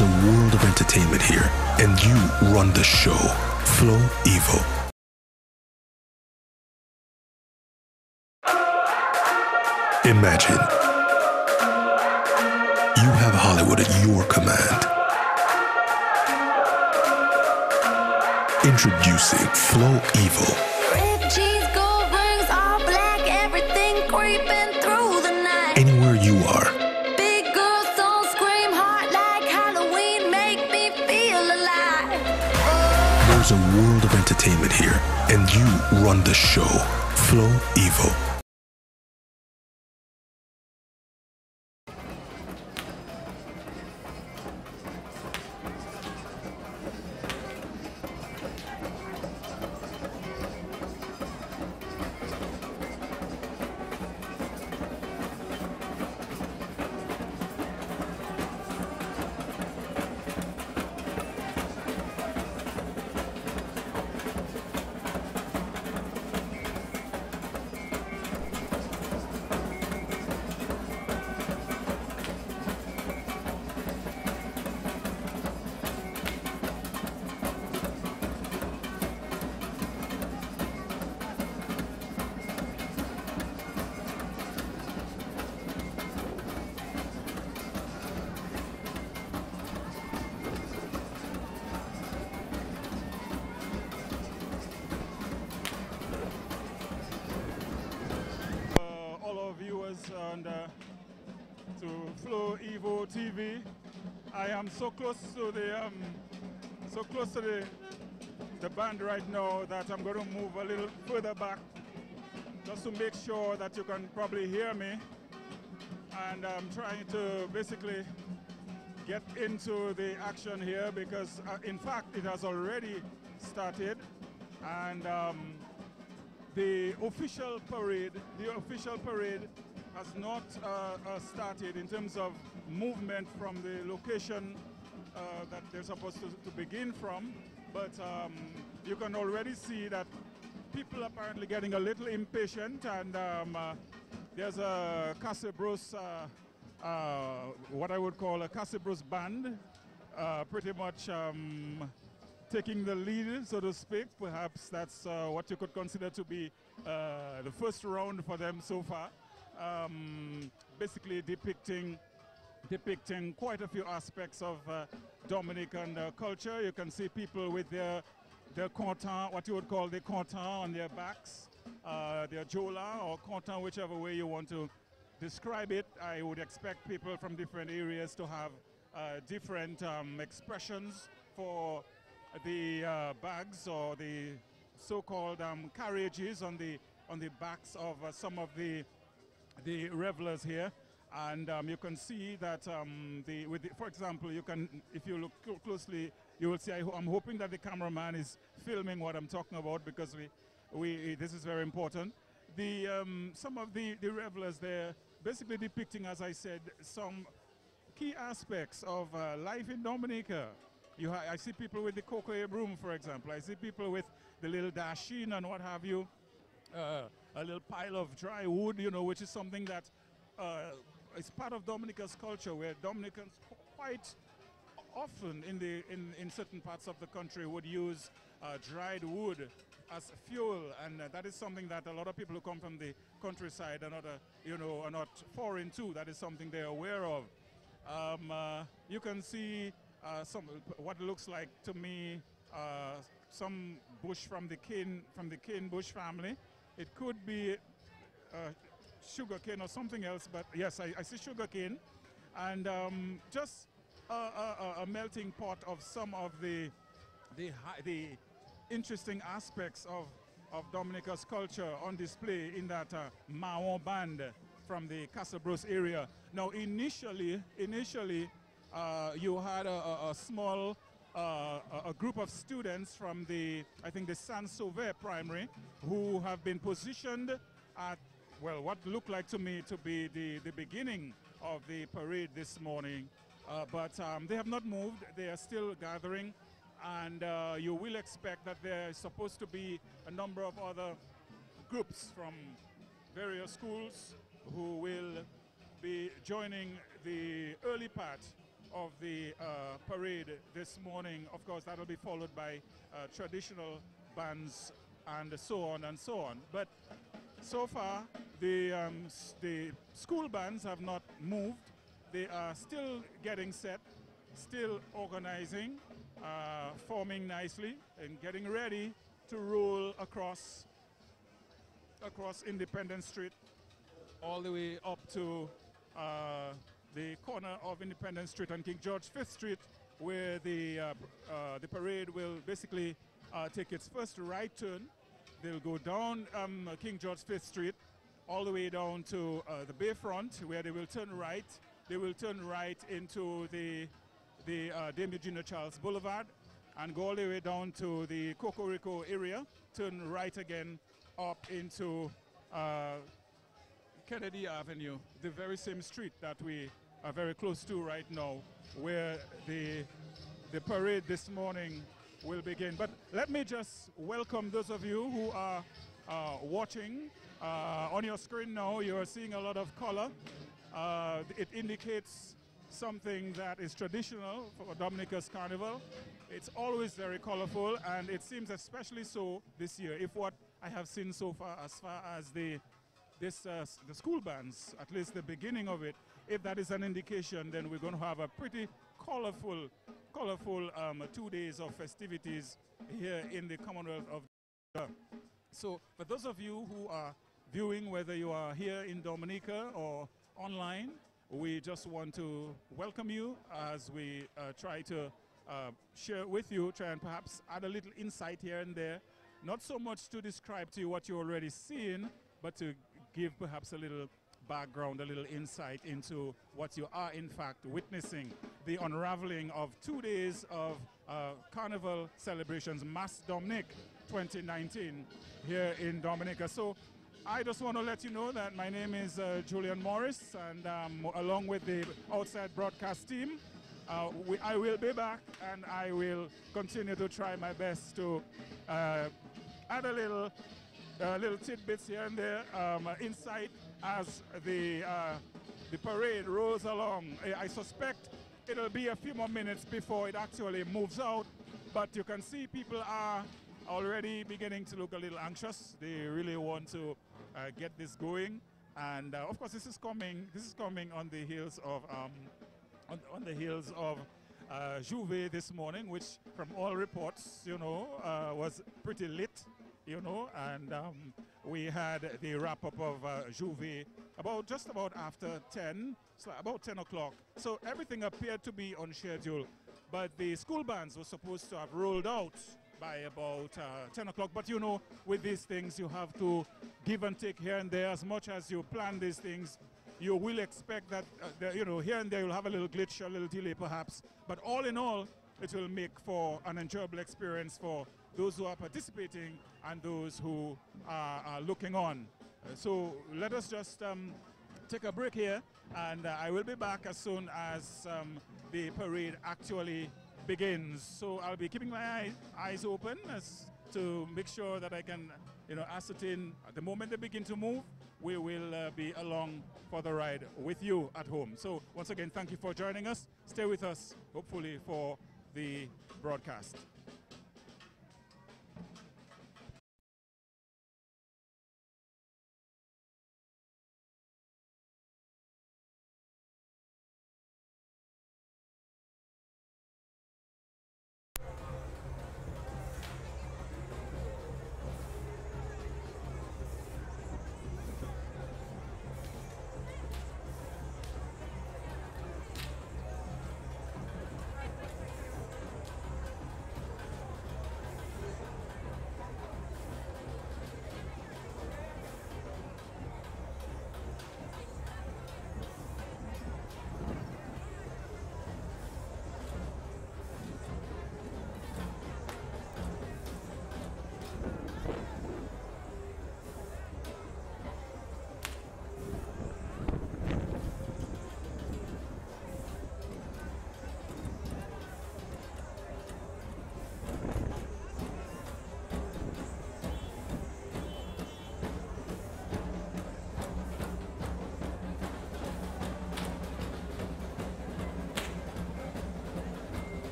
There's a world of entertainment here, and you run the show. Flow Evo. Imagine you have Hollywood at your command. Introducing Flow Evo. Red cheese, gold rings, all black, everything creeping through the night. Anywhere you are, Big girls don't scream hard like Halloween, make me feel alive. there's a world of entertainment here, and you run the show. Flow Evo. And to Flow Evo TV. I am so close to the band right now that I'm going to move a little further back just to make sure that you can probably hear me. And I'm trying to basically get into the action here because in fact it has already started, and the official parade has not started in terms of movement from the location that they're supposed to begin from, but you can already see that people are apparently getting a little impatient, and there's a Casabros, what I would call a Casabros band, pretty much taking the lead, so to speak. Perhaps that's what you could consider to be the first round for them so far. Basically depicting quite a few aspects of Dominican culture. You can see people with their content, what you would call the content on their backs, their jola or content, whichever way you want to describe it. I would expect people from different areas to have different expressions for the bags or the so-called carriages on the backs of some of the revelers here, and you can see that for example, you can, if you look closely, you will see. I'm hoping that the cameraman is filming what I'm talking about, because this is very important. Some of the revelers there basically depicting, as I said, some key aspects of life in Dominica. I see people with the cocoa broom, for example. I see people with the little dasheen and what have you. A little pile of dry wood, you know, which is something that is part of Dominica's culture, where Dominicans quite often in certain parts of the country would use dried wood as fuel, and that is something that a lot of people who come from the countryside are not foreign to. That is something they're aware of. You can see what looks like to me some bush from the cane bush family. It could be sugarcane or something else, but yes, I see sugarcane, and just a melting pot of some of the interesting aspects of Dominica's culture on display in that Maon band from the Casabros area. Now, initially, you had a small a group of students from I think the San Sauvé primary, who have been positioned at, well, what looked like to me to be the beginning of the parade this morning. But they have not moved. They are still gathering, and you will expect that there is supposed to be a number of other groups from various schools who will be joining the early part of the parade this morning. Of course, that'll be followed by traditional bands and so on and so on. But so far, the school bands have not moved. They are still getting set, still organizing, forming nicely, and getting ready to roll across Independence Street, all the way up to the corner of Independence Street and King George V Street, where the parade will basically take its first right turn. They'll go down King George V Street, all the way down to the Bayfront, where they will turn right. They will turn right into the Dame Eugenia Charles Boulevard and go all the way down to the Cocorico area, turn right again up into Kennedy Avenue, the very same street that we are very close to right now, where the parade this morning will begin. But let me just welcome those of you who are watching. On your screen now, you are seeing a lot of color. It indicates something that is traditional for Dominica's Carnival. It's always very colorful, and it seems especially so this year. If what I have seen so far, as far as the school bands, at least the beginning of it, if that is an indication, then we're going to have a pretty colorful 2 days of festivities here in the Commonwealth of Dominica. So for those of you who are viewing, whether you are here in Dominica or online, we just want to welcome you as we try to share with you, try and perhaps add a little insight here and there. Not so much to describe to you what you're already seeing, but to give perhaps a little background, a little insight into what you are in fact witnessing, the unraveling of 2 days of Carnival celebrations, Mass Dominic 2019 here in Dominica. So I just want to let you know that my name is Julian Morris, and along with the outside broadcast team, I will be back, and I will continue to try my best to add a little tidbits here and there, insight as the parade rolls along. I suspect it'll be a few more minutes before it actually moves out, but you can see people are already beginning to look a little anxious. They really want to get this going, and of course this is coming on the heels of J'ouvert this morning, which from all reports, was pretty lit, and we had the wrap-up of J'ouvert just about after 10, so about 10 o'clock. So everything appeared to be on schedule, but the school bands were supposed to have rolled out by about 10 o'clock. But with these things, you have to give and take here and there. As much as you plan these things, you will expect that, here and there you'll have a little glitch, a little delay perhaps. But all in all, it will make for an enjoyable experience for those who are participating and those who are looking on. So let us just take a break here, and I will be back as soon as the parade actually begins. So I'll be keeping my eyes open to make sure that I can ascertain at the moment they begin to move. We will be along for the ride with you at home. So once again, thank you for joining us. Stay with us, hopefully, for the broadcast.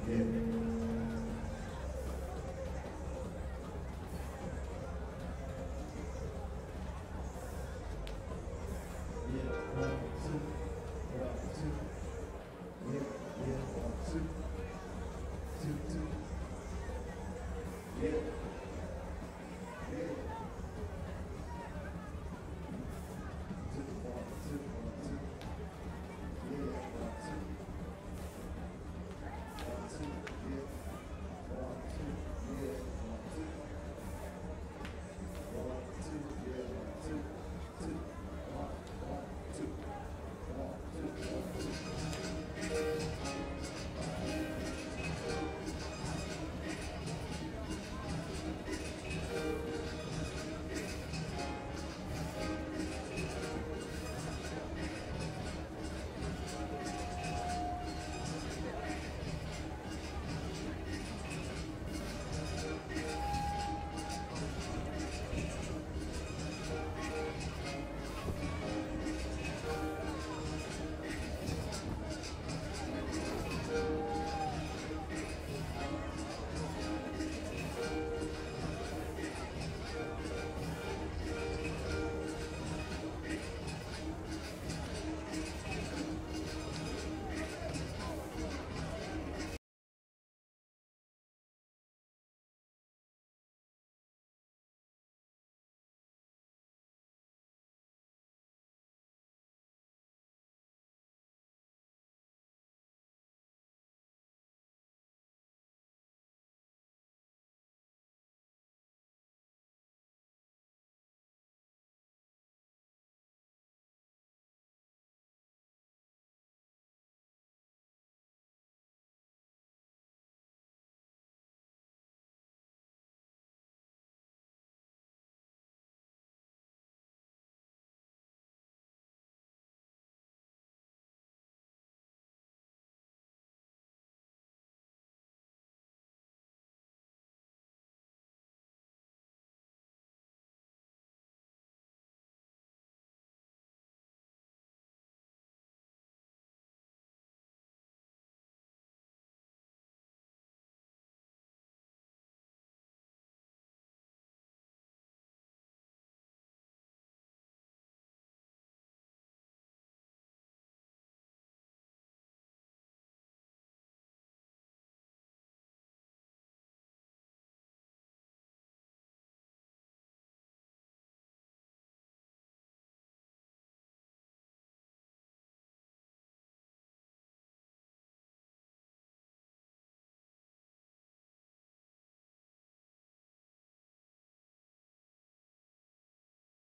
him.